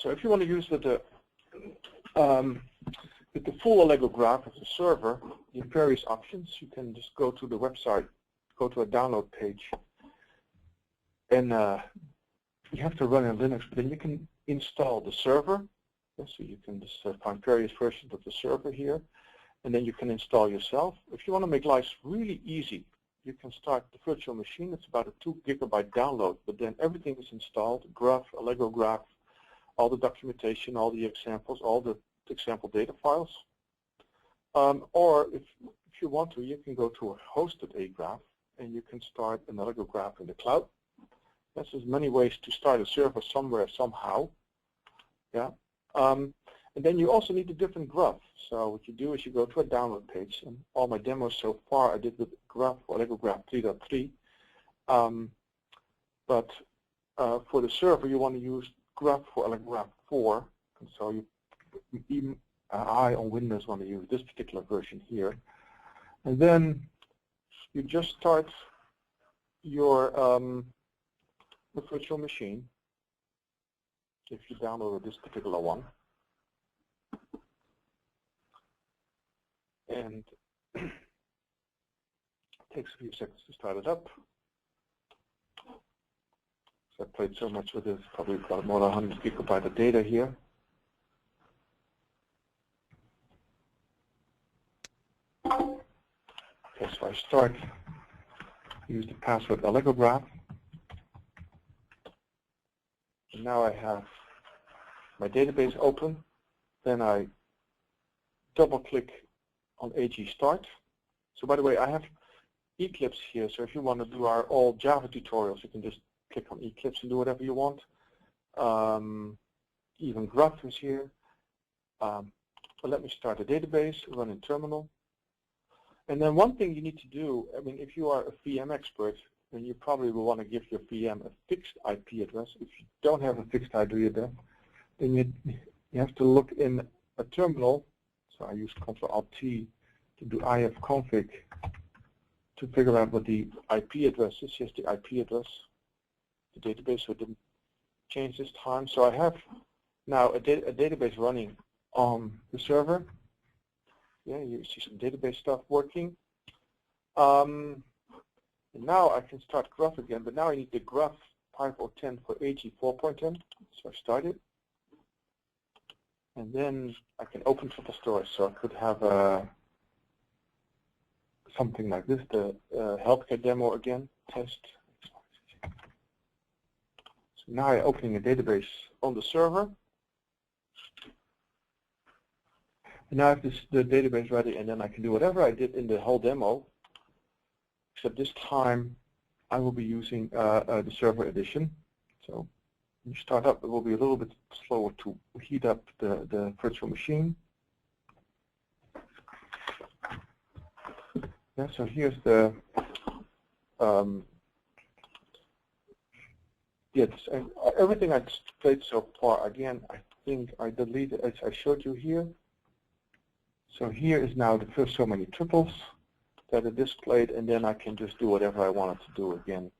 So if you want to use with the full AllegroGraph as a server, you have various options. You can just go to the website, go to a download page, and you have to run in Linux, but then you can install the server. So you can just find various versions of the server here, and then you can install yourself. If you want to make life really easy, you can start the virtual machine. It's about a 2 GB download, but then everything is installed: Gruff, AllegroGraph, all the documentation, all the examples, all the example data files. Or if you want to, you can go to a hosted AGraph, and you can start an AllegroGraph in the cloud. There's many ways to start a server somewhere, somehow. Yeah. And then you also need a different Gruff. So what you do is you go to a download page, and all my demos so far I did with Gruff or AllegroGraph 3.3. But for the server, you want to use Gruff for AllegroGraph 4. And so even I on Windows want to use this particular version here. And then you just start your the virtual machine if you downloaded this particular one. And it takes a few seconds to start it up. So I played so much with this, probably got more than 100 GB of data here. Okay, so I start, use the password AllegroGraph. And now I have my database open. Then I double-click on AG Start. So by the way, I have Eclipse here, so if you want to do our all Java tutorials, you can just click on Eclipse and do whatever you want. Even Gruff is here. But let me start a database, run in terminal. And then one thing you need to do, I mean, if you are a VM expert, then you probably will want to give your VM a fixed IP address. If you don't have a fixed IP address, then you have to look in a terminal. So I use Ctrl-Alt-T to do ifconfig to figure out what the IP address is. Here's the IP address, the database, so it didn't change this time. So I have now a database running on the server. Yeah, you see some database stuff working. And now I can start Gruff again, but now I need the Gruff 5.10 for AG 4.10. So I start it. And then I can open Triple Storage. So I could have something like this, the healthcare demo again, test. So now I'm opening a database on the server. And now I have the database ready, and then I can do whatever I did in the whole demo, except this time I will be using the server edition. So when you start up, it will be a little bit slower to heat up the virtual machine. Yeah, so here's the everything I displayed so far. Again, I think I deleted as I showed you here. So here is now the first so many triples that are displayed, and then I can just do whatever I wanted to do again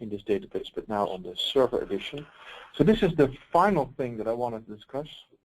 in this database, but now on the server edition. So this is the final thing that I wanted to discuss.